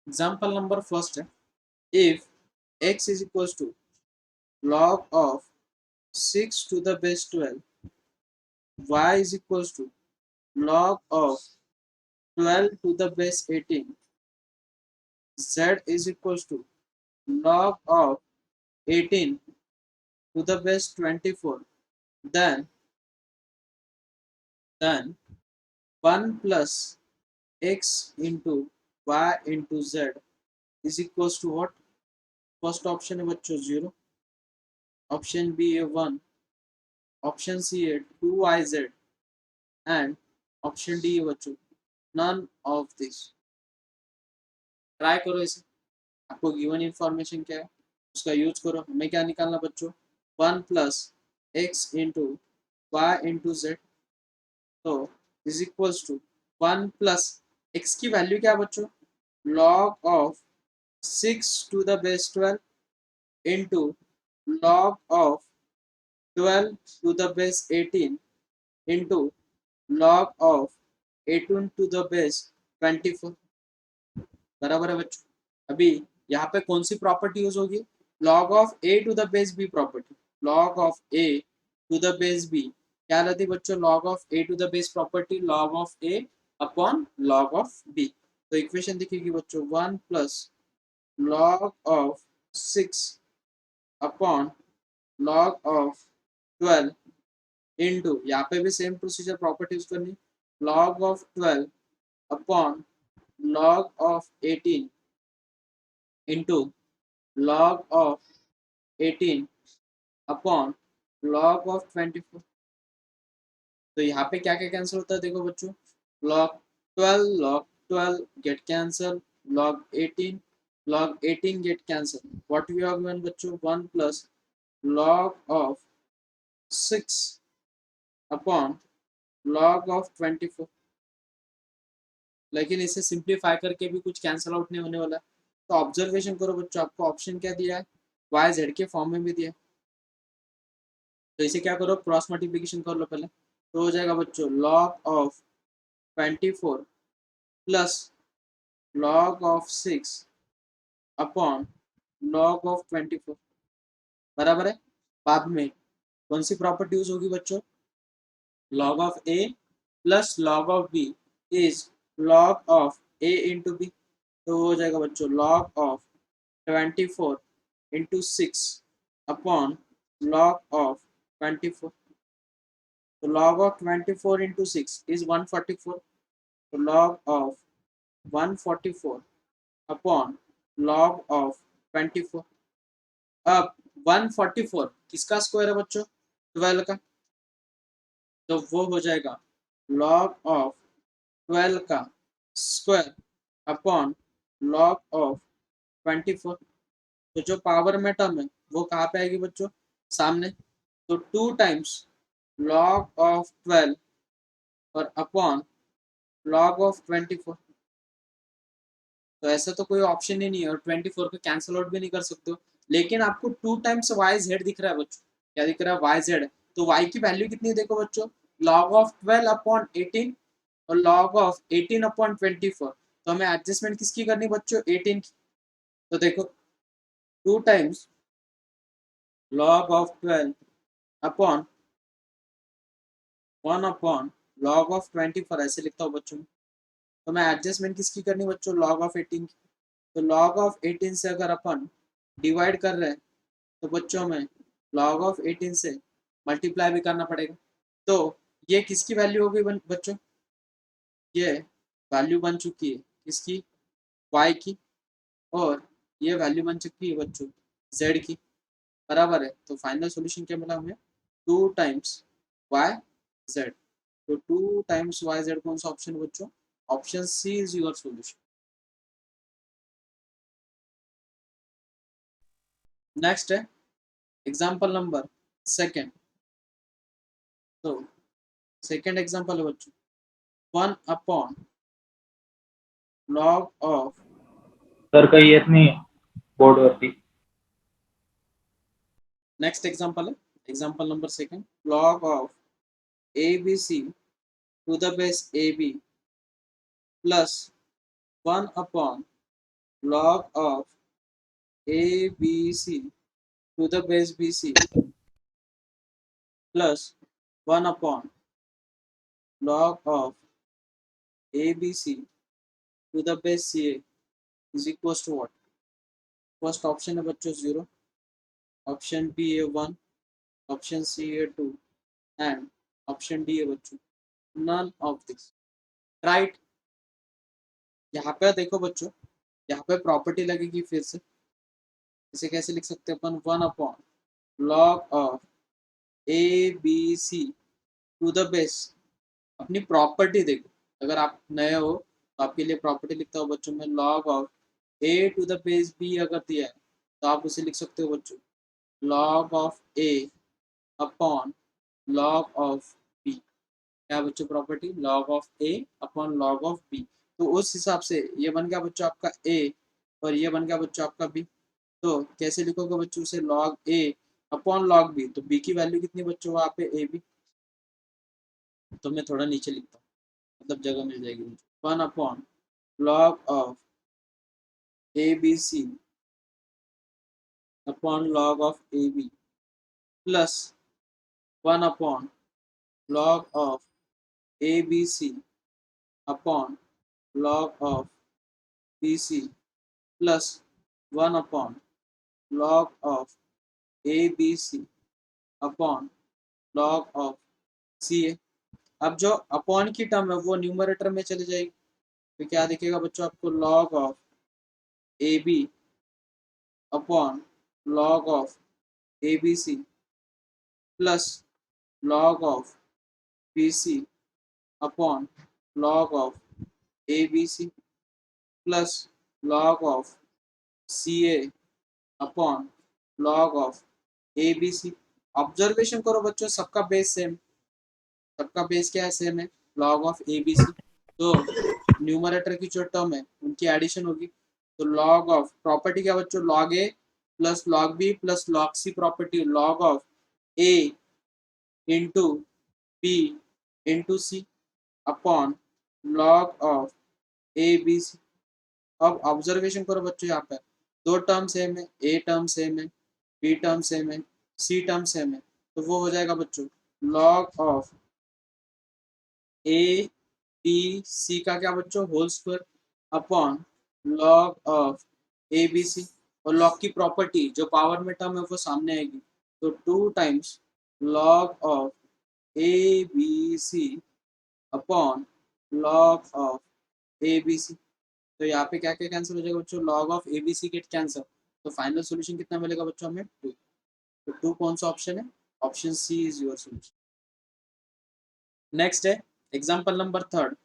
Example number first है, if x is equal to log of 6 to the base 12, y is equals to log of 12 to the base 18, z is equals to log of 18 to the base 24, then 1 plus x into y into z is equals to what? First option है बच्चों 0, option B है 1, option C है 2yz and option D है बच्चों none of this. Try करो इसे, आपको given information क्या है उसका यूज करो। हमें क्या निकालना बच्चों, 1 plus x into y into z, तो is equals to 1 plus x की वैल्यू क्या है बच्चों, log of 6 to the base 12 into log of 12 to the base 18 into log of 18 to the base 24, बराबर है बच्चों। अभी यहाँ पे कौन सी प्रॉपर्टी यूज होगी, log of A to the base b property. Log of A to the base B क्या रहती है बच्चों, log of A to the base property log of A upon log of B. तो equation दिखेगी बच्चों 1 plus log of 6 upon log of 12 into, यहाँ पे भी सेम प्रोसीजर प्रॉपर्टी यूज करनी, log of 12 upon log of 18 into log of 18 अपॉन log of 24। तो यहाँ पे क्या क्या कैंसिल होता है देखो बच्चों, log 12 get cancel, log 18 get cancel, what we have given बच्चों 1 plus log of 6 upon log of 24। लेकिन इसे सिंप्लीफाई करके भी कुछ कैंसिल आउट नहीं होने वाला। तो ऑब्जर्वेशन करो बच्चों, आपको ऑप्शन क्या दिया है, वाई जेड के फॉर्म में भी दिया है। तो इसे क्या करो, क्रॉस मल्टीप्लीकेशन कर लो पहले, तो हो जाएगा बच्चों log of 24 plus log of 6 upon log of 24, बराबर है। बाद में कौन सी प्रॉपर्टी यूज होगी बच्चों, log of A plus log of B is log of A into B. तो हो जाएगा बच्चों log of 24 into 6 upon log of 24। तो log of 24 into 6 is 144। तो log of 144 upon log of 24। अब 144 किसका स्क्वायर है बच्चों, 12 का, तो वो हो जाएगा log of 12 का स्क्वायर अपॉन log of 24। तो जो पावर में टर्म है वो कहाँ पे आएगी बच्चों, सामने। तो 2 टाइम्स log of 12 और अपॉन log of 24। तो ऐसा तो कोई ऑप्शन ही नहीं है, और 24 को कैंसिल आउट भी नहीं कर सकते हो। लेकिन आपको 2 टाइम्स वाई जेड दिख रहा है बच्चों, क्या दिख रहा है, वाई जेड। तो वाई की वैल्यू कितनी है देखो बच्चों, log of 12 अपॉन 18 और log of 18 अपॉन 24। तो हमें एडजस्टमेंट किसकी करनी बच्चों, 18 की। तो देखो 2 times log of 12 upon 1 upon log of 24 ऐसे लिखता हूँ बच्चों। तो मैं एडजस्टमेंट किसकी करनी बच्चों, log of 18 की। तो log of 18 से अगर अपन डिवाइड कर रहे हैं तो बच्चों में log of 18 से मल्टीप्लाई भी करना पड़ेगा। तो ये किसकी वैल्यू हो गई बच्चों, ये वैल्यू बन चुकी है किसकी, y की, और ये वैल्यू बन चुकी है बच्चों z की, बराबर है। तो फाइनल सॉल्यूशन क्या मिला हमें, 2 टाइम्स वाई जेड। तो 2 टाइम्स वाई जेड कौन सा ऑप्शन है बच्चों, option C is your solution. Next है एग्जांपल नंबर सेकंड। तो सेकंड एग्जांपल है बच्चों 1 अपॉन लॉग ऑफ, तर काही येत नाही बोर्डवरती। नेक्स्ट एग्जांपल है example number second, log of A B C to the base A B plus 1 upon log of a b c to the base bc plus 1 upon log of a b c to the base ca is equals to what? First option है बच्चों 0, option B है 1, option C है 2 and option D है बच्चों none of this, right. यहाँ पे देखो बच्चों, यहाँ पे प्रॉपर्टी लगेगी फिर से, इसे कैसे लिख सकते हैं अपन? 1 upon log of A B C to the base, अपनी प्रॉपर्टी देखो, अगर आप नए हो तो आपके लिए प्रॉपर्टी लिखता हूँ बच्चों में, log of A to the base B अगर दिया है तो आप उसे लिख सकते हो बच्चों log of A upon log of B. क्या बच्चों property? Log of A upon log of B. तो उस हिसाब से ये बन गया बच्चों आपका ए और ये बन गया बच्चों आपका बी। तो कैसे लिखोगे बच्चों से? Log A upon log B. तो बी की वैल्यू कितनी बच्चों वहाँ पे? A B. तो मैं थोड़ा नीचे लिखता हूँ, मतलब जगह मिल जाएगी मुझे। 1 upon log of A B C upon log of A B plus 1 upon log of ABC upon log of BC plus 1 upon log of ABC upon log of CA। अब जो अपॉन की टर्म है वो numerator में चली जाएगी, तो क्या दिखेगा बच्चों आपको? log of AB upon log of ABC plus log of BC upon log of ABC plus log of CA upon log of ABC। Observation करो बच्चों, सबका बेस सेम, सबका बेस क्या है? सेम है, log of ABC। तो numerator की जो टर्म है उनकी एडिशन होगी, तो log of प्रॉपर्टी क्या बच्चों? log A plus log B plus log C property log of A into B into C upon log of ABC। अब ऑब्जर्वेशन करो बच्चों, यहाँ पर दो टर्म सेम है, ए टर्म सेम है, बी टर्म सेम है, सी टर्म सेम है, तो वो हो जाएगा बच्चों log of A B c का क्या बच्चों? Whole square upon log of A B c. और log की प्रॉपर्टी जो पावर में टर्म है वो सामने आएगी, तो 2 times log of A B C upon log of A B c. तो यहाँ पे क्या क्या कैंसिल हो जाएगा बच्चों? log of A B c get cancel, तो फाइनल सॉल्यूशन कितना मिलेगा बच्चों हमें? 2। तो 2 कौन सा ऑप्शन है? Option C is your solution. Next है example number third,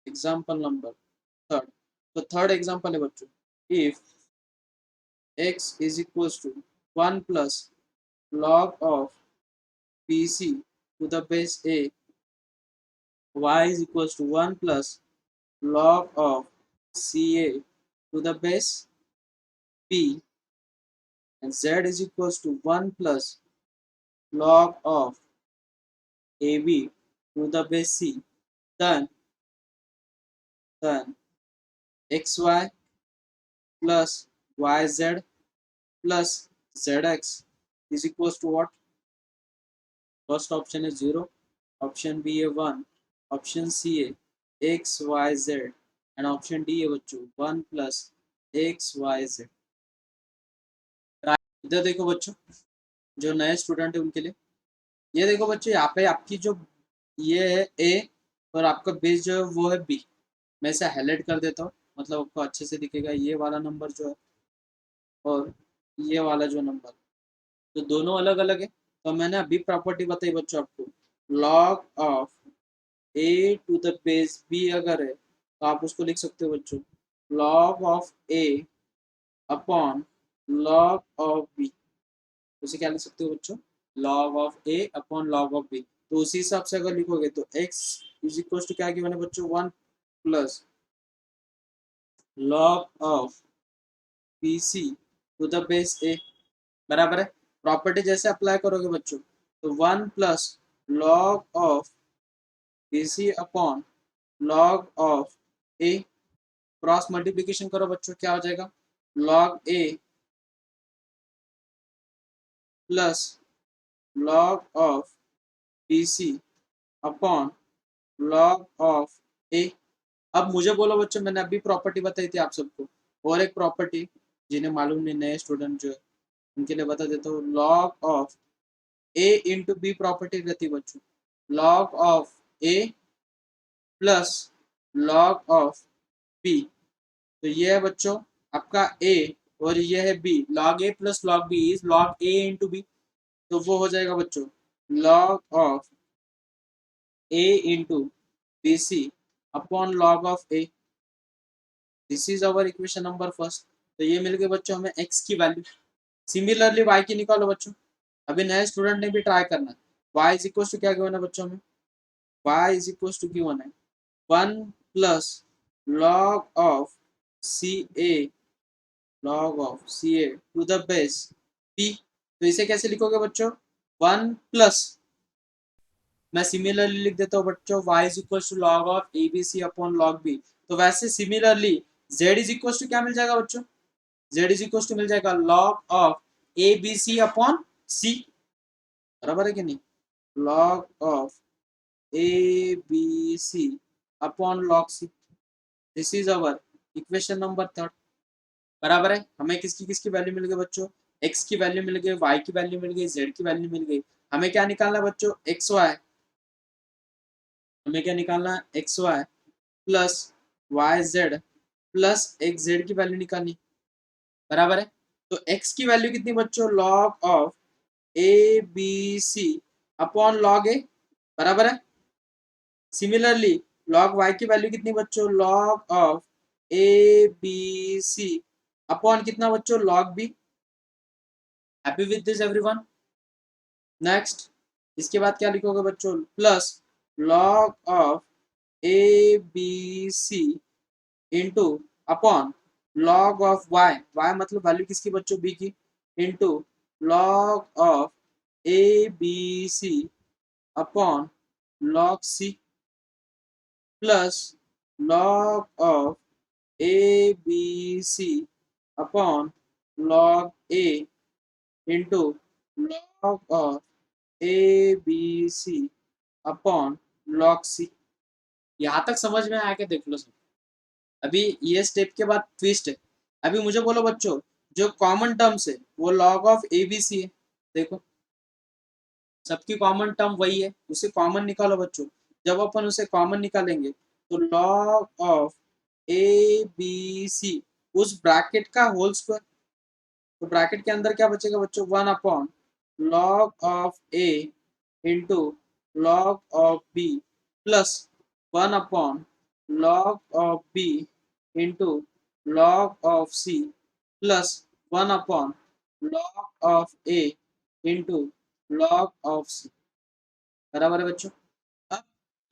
example number third. तो थर्ड एग्जांपल है बच्चों, if x is equals to 1 plus log of bc to the base a, y is equals to 1 plus log of ca to the base b, and z is equals to 1 plus log of ab to the base c, then xy plus yz plus zx is equals to what? First option is 0, option B है 1, option C है x y z and option D है बच्चों 1 plus x y z। इधर देखो बच्चों, जो नए student है उनके लिए, ये देखो बच्चों, यहाँ पे आपकी जो ये है ए और आपका बेस जो है वो है बी। मैं इसे हाईलाइट कर देता हूँ, मतलब आपको अच्छे से दिखेगा ये वाला नंबर जो है और ये वाला जो नंबर, तो दोनों अलग अलग है। तो मैंने अभी प्रॉपर्टी बताई बच्चों आपको, log of A to the base B अगर है तो आप उसको लिख सकते हो बच्चों log of A upon log of b. उसे क्या लिख सकते हो बच्चों? log of A upon log of B. तो उसी हिसाब से अगर लिखोगे तो x इज इक्वल टू क्या गिवन है बच्चों? 1 plus log of b C to the base a, बराबर है। प्रॉपर्टी जैसे अप्लाई करोगे बच्चों, तो 1 plus log of b C upon log of a, cross multiplication करो बच्चों, क्या हो जाएगा, log a plus log of b C upon log of a. अब मुझे बोलो बच्चों, मैंने अभी प्रॉपर्टी बताई थी आप सबको, और एक प्रॉपर्टी जिन्हें मालूम नहीं, नए स्टूडेंट जो है उनके लिए बता देता हूँ, log of A into b property रहती है बच्चों, log of A plus log of B. तो ये है बच्चों आपका ए और ये है b, log a plus log b is log a into B. तो वो हो जाएगा बच्चों log of A into b C upon log of a. This is our equation number first. तो ये मिल गए बच्चों हमें एक्स की वैल्यू। सिमिलरली वाई की निकालो बच्चों, अभी नए स्टूडेंट ने भी ट्राई करना है। वाई इज इक्वल टू क्या गिवन है बच्चों में, y is equal to given है 1 plus log of c a, log of c a to the base p. तो इसे कैसे लिखोगे बच्चों, 1 प्लस, मैं सिमिलरली लिख देता हूँ बच्चों, y is equal to log of A B C upon log B. तो वैसे similarly z is equal to क्या मिल जाएगा बच्चों, z इज इक्वल टू मिल जाएगा log of A B C upon c, बराबर है कि नहीं, log of A B C upon log c. This is our equation number third, बराबर है। हमें किसकी किसकी वैल्यू मिल गई बच्चों, x की वैल्यू मिल गई, y की वैल्यू मिल गई, z की वैल्यू मिल गई। हमें क्या निकालना है बच्चों, एक्स वाई, हमें क्या निकालना है, x y plus y z plus x z की वैल्यू निकालनी, बराबर है। तो x की वैल्यू कितनी बच्चों, log of A B C upon log a, बराबर है। सिमिलरली लॉग y की वैल्यू कितनी बच्चों, log of A B C upon कितना बच्चों, log b. Happy with this everyone. Next इसके बाद क्या लिखोगे बच्चों, plus log of A B c into upon log of Y, y मतलब वैल्यू किसकी बच्चों, बी की, into log of A B C upon log c plus log of A B C upon log a into log of A B C upon log c. यहाँ तक समझ में आया क्या, देख लो सब। अभी ये स्टेप के बाद ट्विस्ट है। अभी मुझे बोलो बच्चों, जो कॉमन टर्म्स है वो log of A B c है, देखो सबकी कॉमन टर्म वही है, उसे कॉमन निकालो बच्चों। जब अपन उसे कॉमन निकालेंगे तो log of A B c उस ब्रैकेट का होल स्क्वायर, तो ब्रैकेट के अंदर क्या बचेगा बच्चों, 1 upon log of A into log of b plus 1 upon log of b into log of c plus 1 upon log of a into log of c, बराबर है बच्चों। अब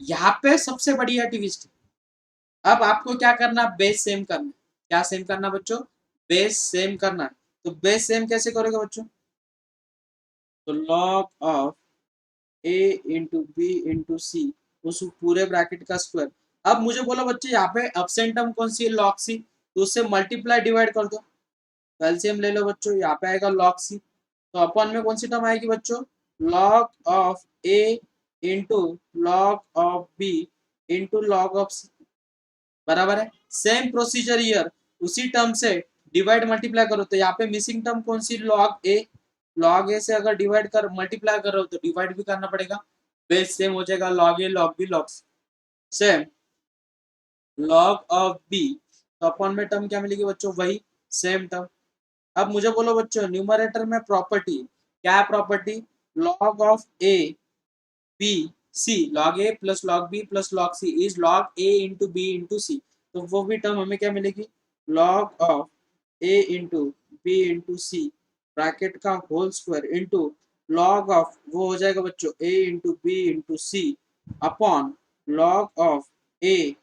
यहाँ पे सबसे बढ़िया ट्विस्ट, अब आपको क्या करना, बेस सेम करना। क्या सेम करना बच्चों, बेस सेम करना है। तो बेस सेम कैसे करोगे बच्चों, तो log of a into b into c उस पूरे ब्रैकेट का स्क्वायर। अब मुझे बोलो बच्चे, यहाँ पे एब्सेंट टर्म कौन सी है, लॉग सी, तो उससे मल्टीप्लाई डिवाइड कर दो, एलसीएम ले लो बच्चों, यहाँ पे आएगा लॉग सी। तो अपन में कौन सी टर्म आएगी बच्चों, log of A into log of b into log of c, बराबर है। सेम प्रोसीजर ईयर, उसी टर्म से डिवाइड मल्टीप्लाई करो। तो यहाँ पे मिसिंग टर्म कौन सी, लॉग ए, लॉग ए से अगर डिवाइड कर मल्टीप्लाई कर रहे हो तो डिवाइड भी करना पड़ेगा, बेस सेम हो जाएगा, log a log b log same log of B. तो अपन में टर्म क्या मिलेगी बच्चों, वही सेम टर्म। अब मुझे बोलो बच्चों, न्यूमरेटर में प्रॉपर्टी क्या है, property log of A B c, log a plus log b plus log c is log a into b into c. तो वो भी टर्म हमें क्या मिलेगी, log of A into b into c bracket का whole square into log of, वो हो जाएगा बच्चों a into b into c upon log of A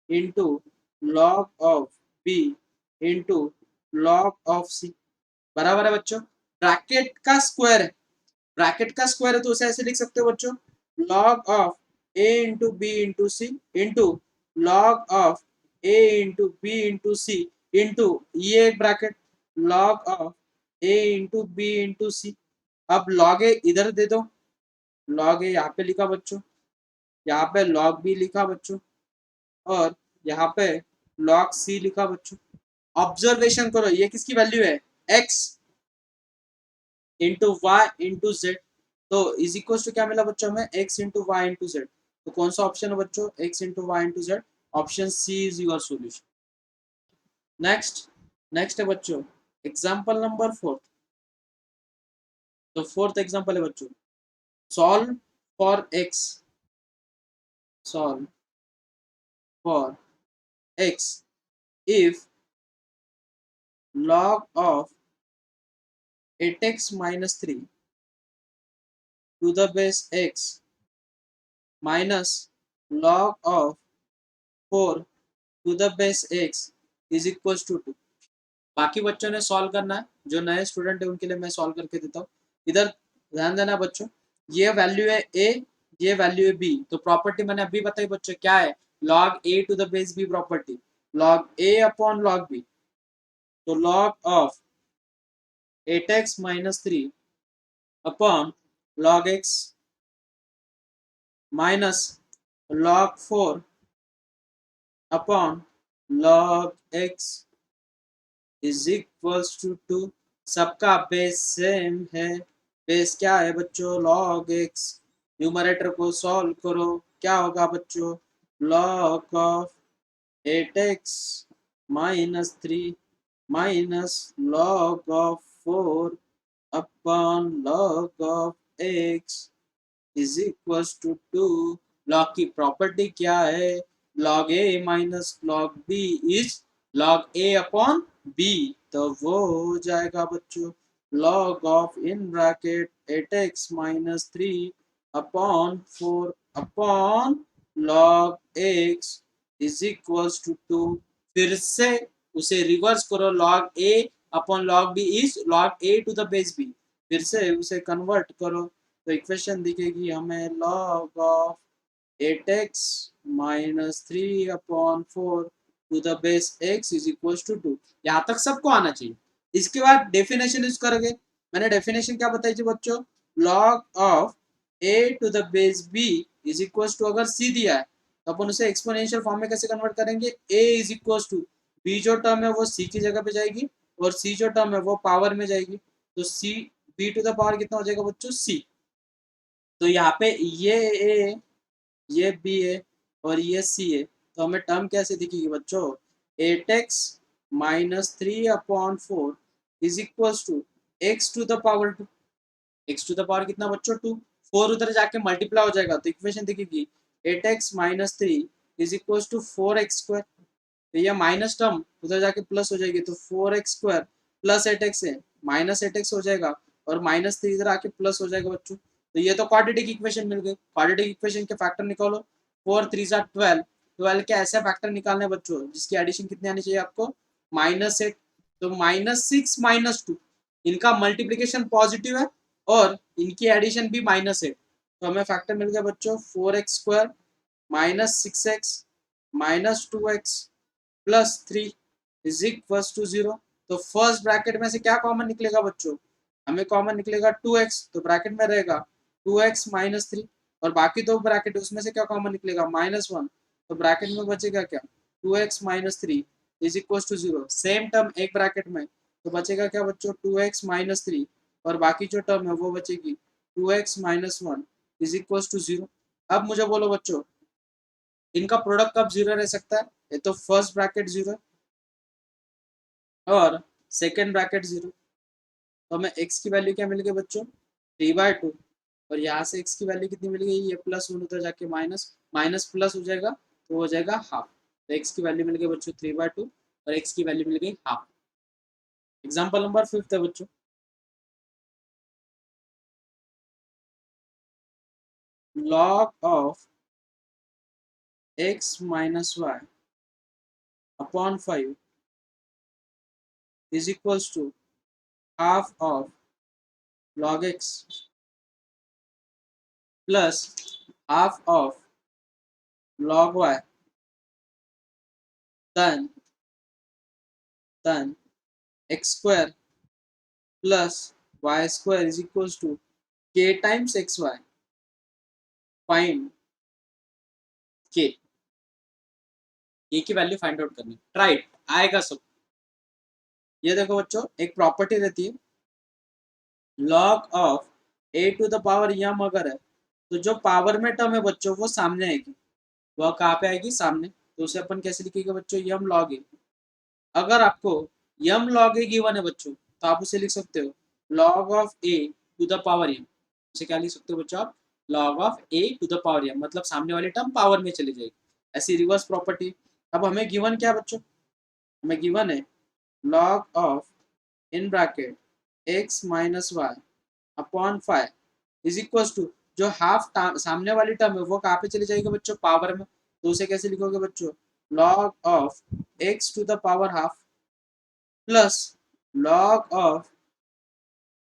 into log of b into log of c, बराबर है बच्चों। ब्रैकेट का square है, ब्रैकेट का स्क्वायर है तो उसे ऐसे लिख सकते हो बच्चों, log of A into b into c into log of A into b into c into ये एक bracket log of A into b into c. अब लॉग ए इधर दे दो, लॉग ए यहाँ पे लिखा बच्चों, यहाँ पे लॉग बी लिखा बच्चों, और यहाँ पे लॉग सी लिखा बच्चों। ऑब्जर्वेशन करो, ये किसकी वैल्यू है, x into y into z. तो इज इक्वल टू क्या मिला बच्चों में, x into y into z. तो कौन सा ऑप्शन है बच्चों, x into y into z. Option C is your solution. Next, next है बच्चों एग्जाम्पल नंबर 4। तो फोर्थ एग्जाम्पल है बच्चों, solve for x, solve for x if log of 8x minus 3 to the base x minus log of 4 to the base x is equals to 2। बाकी बच्चों ने solve करना है, जो नए स्टूडेंट है उनके लिए मैं सॉल्व करके देता हूँ। इधर ध्यान देना बच्चों, ये वैल्यू है a, ये वैल्यू है b। तो प्रॉपर्टी मैंने अभी बताई बच्चों, क्या है, log a to the base b property, log a upon log b। तो log of 8x minus 3 upon log x minus log 4 upon log x is equals to 2। सबका बेस सेम है, बेस क्या है बच्चों, log x। न्यूमरेटर को solve करो, क्या होगा बच्चों, log of 8x minus 3 minus log of 4 upon log of x is equals to 2। Log की प्रॉपर्टी क्या है, log a minus log b is log a upon b। तो वो हो जाएगा बच्चों log of in bracket 8x minus 3 upon 4 upon log x is equals to 2। फिर से उसे रिवर्स करो, log a upon log b is log a to the base b। फिर से उसे कन्वर्ट करो, तो इक्वेशन दिखेगी हमें log of 8x minus 3 upon 4 to the base x is equal to 2। यहाँ तक सबको आना चाहिए। इसके बाद डेफिनेशन यूज करोगे, मैंने डेफिनेशन क्या बताई थी बच्चों, log of a to the base b is equal to, अगर c दिया है तो अपन उसे एक्सपोनेंशियल फॉर्म में कैसे कन्वर्ट करेंगे, a is equal to b जो टर्म है वो c की जगह पे जाएगी, और c जो टर्म है वो पावर में जाएगी। तो c b to the power कितना हो जाएगा बच्चों, c। तो यहाँ पे ये ए, ये बी है, और ये सी है। तो हमें टर्म कैसे दिखेगी बच्चों, 8x minus 3 upon 4 is equal to x to the power 2। x to the power कितना बच्चों, 2। 4 उधर जाके मल्टीप्लाई हो जाएगा, तो इक्वेशन दिखेगी 8x minus 3 is equal to 4x²। तो ये माइनस टर्म उधर जाके प्लस हो जाएगी, तो 4x² प्लस 8x है, माइनस 8x हो जाएगा, और माइनस 3 इधर आके प्लस हो जाएगा बच्चों। तो ये तो क्वाड्रेटिक इक्वेशन मिल गई। क्वाड्रेटिक इक्वेशन के फैक्टर निकालो, 4 3 12, 12 के ऐसे फैक्टर निकालने बच्चों जिसकी एडिशन कितनी आनी चाहिए आपको, -8। तो -6 -2, इनका मल्टीप्लीकेशन पॉजिटिव है और इनकी एडिशन भी -8। तो हमें फैक्टर मिल गया बच्चों 4x² -6x -2x plus 3 is equal to 0। तो फर्स्ट ब्रैकेट में से क्या कॉमन निकलेगा बच्चों, हमें कॉमन निकलेगा 2x, तो ब्रैकेट में रहेगा 2x माइनस 3, और बाकी दो ब्रैकेट उसमें से क्या कॉमन निकलेगा, -1, तो ब्रैकेट में बचेगा क्या, 2x minus 3 is equal to 0। Same term एक ब्रैकेट में, तो बचेगा क्या बच्चों, 2x माइनस 3, और बाकी जो टर्म है वो बचेगी 2x minus 1 is equal to 0। अब मुझे बोलो बच्चों, इनका प्रोडक्ट कब 0 रह सकता है, ये तो फर्स्ट ब्रैकेट 0 और सेकेंड ब्रैकेट 0। तो हमें x की वैल्यू क्या मिल गई बच्चों, 3/2, और यहाँ से x की वैल्यू कितनी मिल गई, ये प्लस 1 उधर जाके माइनस, माइनस प्लस हो जाएगा तो हो जाएगा हाफ। तो x की वैल्यू मिल गई बच्चों 3/2, और x की वैल्यू मिल गई हाफ। एग्जाम्पल नंबर 5 है बच्चों, log of x minus y upon 5 is equals to half of log x plus half of log y then x square plus y square is equals to k times xy. Find k. k की value find out करनी, try आएगा सब। ये देखो बच्चों, एक property रहती है log of a to the power m अगर है तो जो पावर में टर्म है बच्चों वो सामने आएगी। वह कहाँ पे आएगी? सामने। तो उसे अपन कैसे लिखेंगे बच्चों? m log a। अगर आपको m log a गिवन है बच्चों तो आप उसे लिख सकते हो log of a to the power m। उसे क्या लिख सकते हो बच्चों आप? log of a to the power m, मतलब सामने वाली टर्म पावर में चली जाएगी। ऐसी रिवर्स प्रॉपर्टी। अब हमें गिवन क्या बच्चों? हमें गिवन है log of in bracket x minus y upon 5 is equal to जो हाफ सामने वाली टर्म है वो कहाँ पे चली जाएगी बच्चों? पावर में। तो उसे कैसे लिखोगे बच्चों? log of x to the power half plus log of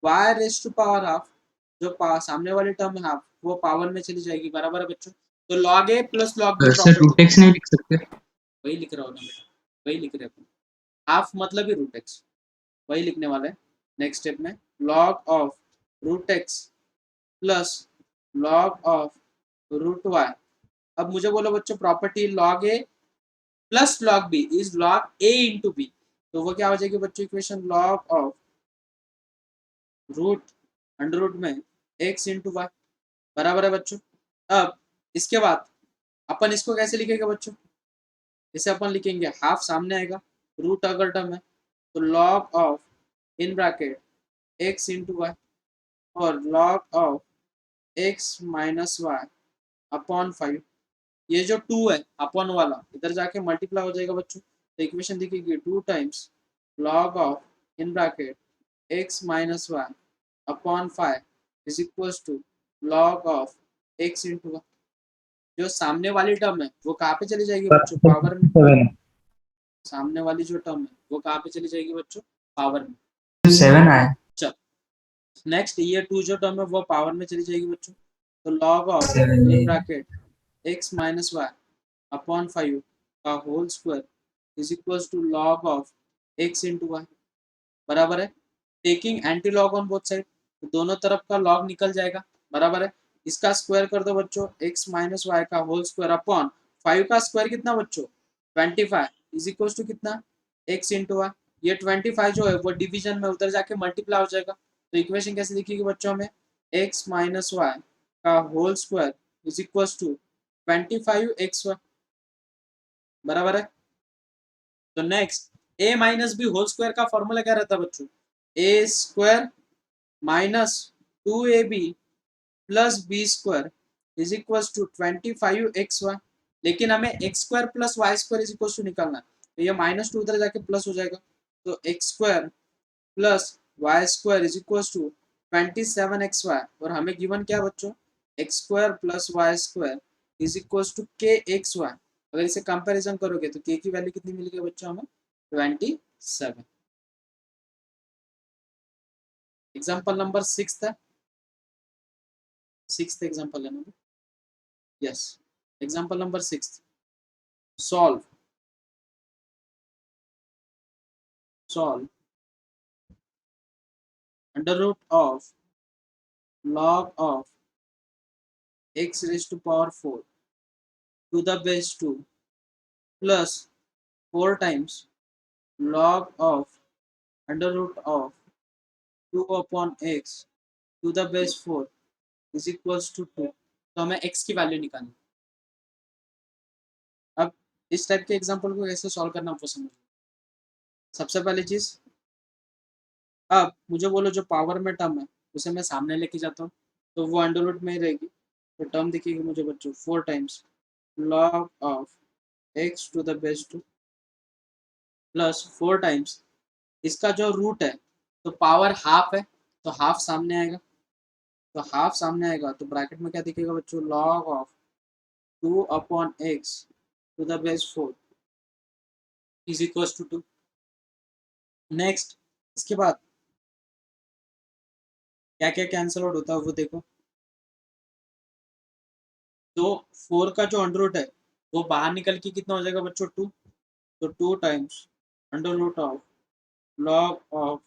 y raise to power half, जो सामने वाली टर्म है हाफ वो पावर में चली जाएगी। बराबर है बच्चों? तो log a plus log b sir root property, x नहीं लिख सकते? वही लिख रहा हूँ ना बेटा, वही लिख रहे हैं। हाफ मतलब ही रूट एक्स, वही लिखने वाला है नेक्स्ट स्टेप में। log of root x plus log of root y. अब मुझे बोलो बच्चों property log a plus log b is log a into b, तो वो क्या हो जाएगी बच्चों? Equation log of root under root में x इंटू वाई। बराबर है बच्चों? अब इसके बाद अपन इसको कैसे लिखेंगे बच्चों? इसे अपन लिखेंगे हाफ सामने आएगा, रूट अगर टर्म है तो log of in bracket x into y और log of x minus y upon 5। ये जो 2 है अपॉन वाला इधर जाके मल्टीप्लाई हो जाएगा बच्चों, तो इक्वेशन दिखेगी 2 times log of in bracket x minus y upon 5 is equals to log of x into y. जो सामने वाली टर्म है वो कहाँ पे चली जाएगी बच्चों? पावर में। 7 सामने वाली जो टर्म है वो कहाँ पे चली जाएगी बच्चों? पावर में। 7 आया। चल नेक्स्ट, ये 2 जो टर्म है वो पावर में चली जाएगी बच्चों, तो log of 7 in bracket x minus y upon 5 का whole square is equals to log of x into y. बराबर है? Taking anti log on both side, तो दोनों तरफ का लॉग निकल जाएगा। बराबर है? इसका स्क्वायर कर दो बच्चों, x माइनस वाई का होल स्क्वायर अपॉन 5 का स्क्वायर कितना बच्चों? 25 इज इक्वल्स टू कितना? x into y. ये 25 जो है वो डिवीजन में उधर जाके मल्टीप्लाई हो जाएगा, तो इक्वेशन कैसे लिखेगी बच्चों? हमें x माइनस वाई का whole square is equals to 25xy। बराबर है? तो next a minus b whole square का फॉर्मूला क्या रहता है बच्चों? A square minus 2ab plus b square is equal to 25xy। लेकिन हमें x square plus y square is equal to निकालना है, तो ये माइनस 2 उधर जाके प्लस हो जाएगा, तो x square plus y square is equal to 27xy। और हमें गिवन क्या बच्चों? X square plus y square is equal to k x y. अगर इसे कंपैरिजन करोगे तो के की वैल्यू कितनी मिलेगी बच्चों? हमें 27। एग्जाम्पल नंबर 6 था, 6th एग्जाम्पल है ना? Yes, example number 6। Solve under root of log of x raised to power 4 to the base 2 plus 4 times log of under root of 2 upon x to the base 4 is equals to 2। तो हमें x की value निकालनी। अब इस type के example को कैसे solve करना आपको समझ। सबसे पहली चीज, अब मुझे बोलो जो पावर में टर्म है उसे मैं सामने लेके जाता हूँ तो वो अंडर रूट में ही रहेगी, तो टर्म दिखेगी मुझे बच्चों 4 times log of x to the base 2 plus 4 times इसका जो रूट है तो पावर हाफ है तो हाफ सामने आएगा, तो हाफ सामने आएगा तो ब्रैकेट में क्या दिखेगा बच्चों? log of 2 upon x to the base 4 is equal to 2। Next, इसके बाद क्या क्या कैंसिल आउट होता है वो देखो। तो 4 का जो अंडर रूट है वो बाहर निकल के कितना हो जाएगा बच्चों? 2। तो 2 times under root of log of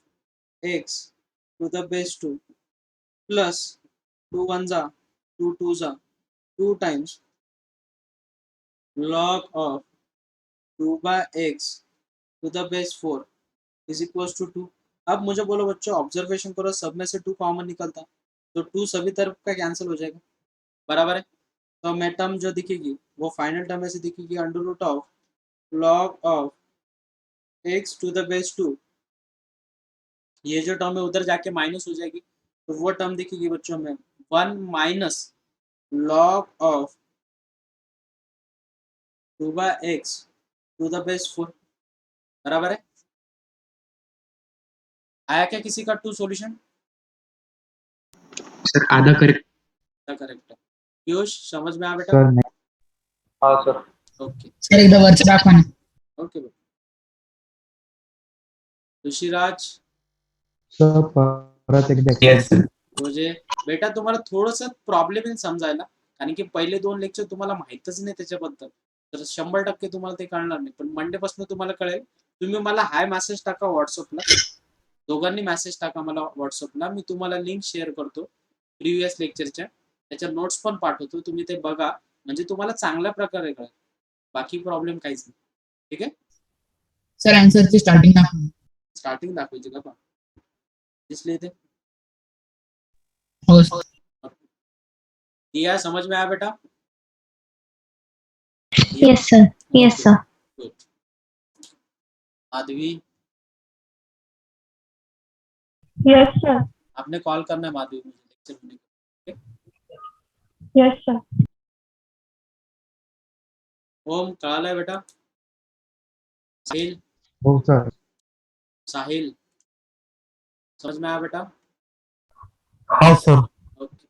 x to the base 2 plus 2 1 जा 2 2 जा 2 times log of 2 by x to the base 4 is equals to 2। अब मुझे बोलो बच्चों, ऑब्जर्वेशन करो, सब में से 2 कॉमन निकलता है तो 2 सभी तरफ का कैंसिल हो जाएगा, बराबर है। तो हमें टर्म जो दिखेगी वो फाइनल टर्म ऐसे दिखेगी under root of log of x to the base 2। ये जो टर्म है उधर जाके माइनस हो जाएगी, तो वो टर्म दिखेगी बच्चों में 1 minus log of 2 by x to the base 4, बराबर है। आया क्या किसी का 2 सॉल्यूशन? सर आधा करेक्ट। करेक्ट है। पीयूष समझ में आ बेटा? सर नहीं। हाँ सर। ओके सर एकदा वरचं दाखवा ना। ओके बेटा। ऋषिराज सर परत एकदा येस सर. म्हणजे बेटा तुम्हाला थोडंसं प्रॉब्लेम येईल समजायला, कारण की पहिले 2 लेक्चर तुम्हाला माहीतच नाही त्याच्याबद्दल, तर 100% तुम्हाला ते कळणार नाही, पण मंडे पासून तुम्हाला कळेल। तुम्ही मला हाय मेसेज टाका व्हॉट्सअपला, दोघांनी मेसेज टाका मला व्हॉट्सअपला, मी तुम्हाला लिंक शेअर करतो प्रिव्हियस लेक्चरच्या, त्याच्या नोट्स पण पाठवतो, तुम्ही ते बघा, म्हणजे तुम्हाला चांगल्या प्रकारे कळेल, बाकी प्रॉब्लेम काहीच नाही, ठीक आहे। सर आन्सरची स्टार्टिंग दाखवा. स्टार्टिंग दाखवायची का पहा, इसलिए थे हो सर. दिया, समझ में आया बेटा? Yes, sir. Yes, sir. Good. Madhavi, Yes, sir. आपने कॉल करना है माधवी मुझे लेक्चर होने को। Yes, sir. ओम कळालं आहे बेटा? साहिल, हो सर। साहिल समझ में आया बेटा? हो सर. ओके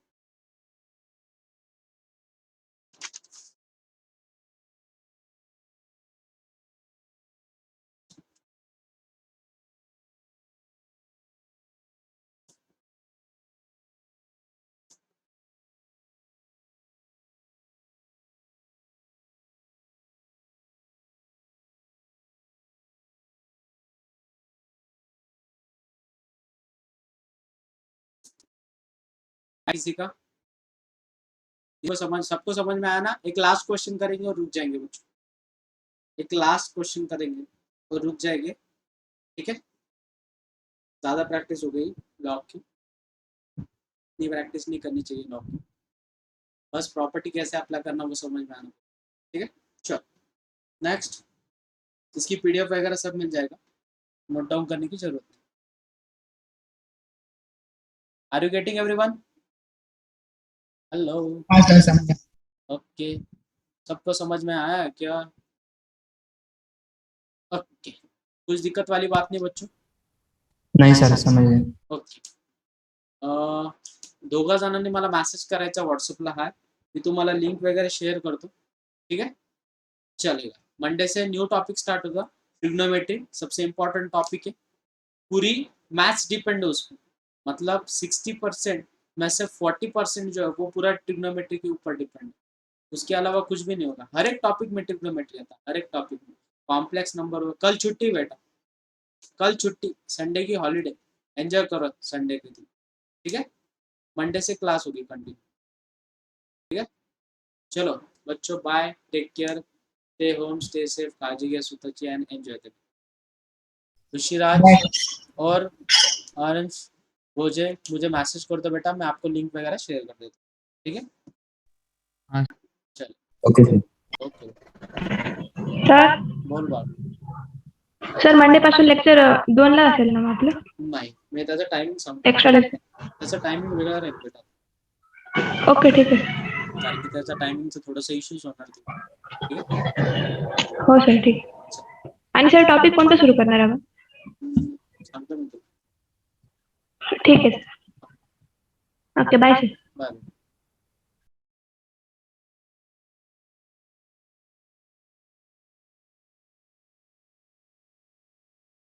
किसी का सबको समझ में आया ना? एक लास्ट क्वेश्चन करेंगे और रुक जाएंगे बच्चों, एक लास्ट क्वेश्चन करेंगे और रुक जाएंगे, ठीक है। ज्यादा प्रैक्टिस हो गई लॉग की, इतनी प्रैक्टिस नहीं करनी चाहिए लॉग की, बस प्रॉपर्टी कैसे अप्लाई करना वो समझ में आना, ठीक है। चलो नेक्स्ट, इसकी पीडीएफ वगैरह सब मिल जाएगा, नोट डाउन करने की जरूरत नहीं। Are you getting everyone? Hello, हाँ सर समझ गया. ओके, सबको समझ में आया क्या? ओके, कुछ दिक्कत वाली बात नहीं बच्चों? नाही सर समजले. ओके, दोघा जणांनी मला मेसेज करायचा व्हॉट्सअपला, हाय, मी तुम्हाला लिंक वगैरह शेयर करतो, ठीक है। चलेगा, मंडे से न्यू टॉपिक स्टार्ट होगा, ट्रिग्नोमेट्री सबसे इम्पोर्टेंट टॉपिक है, पूरी मैथ्स डिपेंड है उस पर, मतलब 60% में से 40% जो है वो पूरा ट्रिग्नोमेट्री के ऊपर डिपेंड है, उसके अलावा कुछ भी नहीं होगा। हर एक टॉपिक में ट्रिग्नोमेट्री आता है, हर एक टॉपिक में, कॉम्प्लेक्स नंबर हो। कल छुट्टी बेटा, कल छुट्टी, संडे की हॉलीडे, एंजॉय करो संडे के दिन, ठीक है। मंडे से क्लास होगी कंटिन्यू, ठीक है। चलो बच्चों, bye, take care, stay home, stay safe, काळजी घ्या स्वतःची and enjoy the day. Rishiraj और आरंश भोजे मुझे मैसेज कर दो बेटा, मैं आपको लिंक वगैरह शेयर कर देता हूँ, ठीक है। हाँ. चलो ओके सर. ओके, सर बोल बाळ। सर मंडे पासून लेक्चर 2 ला असेल ना मग आपलं? नाही, मी त्याचा टायमिंग सांगतो, एक्स्ट्रा लेक्चर. त्याचा टायमिंग वेगळा राहील बेटा, ओके ठीक आहे. कारण की त्याचा टायमिंगचं थोडंसं इश्यूज होणार ते, ठीक आहे। हो सर ठीक आहे. आणि सर टॉपिक कोणता सुरू करणार आहे आपण? सांगतो मी तुला, ठीक आहे sir. Okay bye sir. Bye.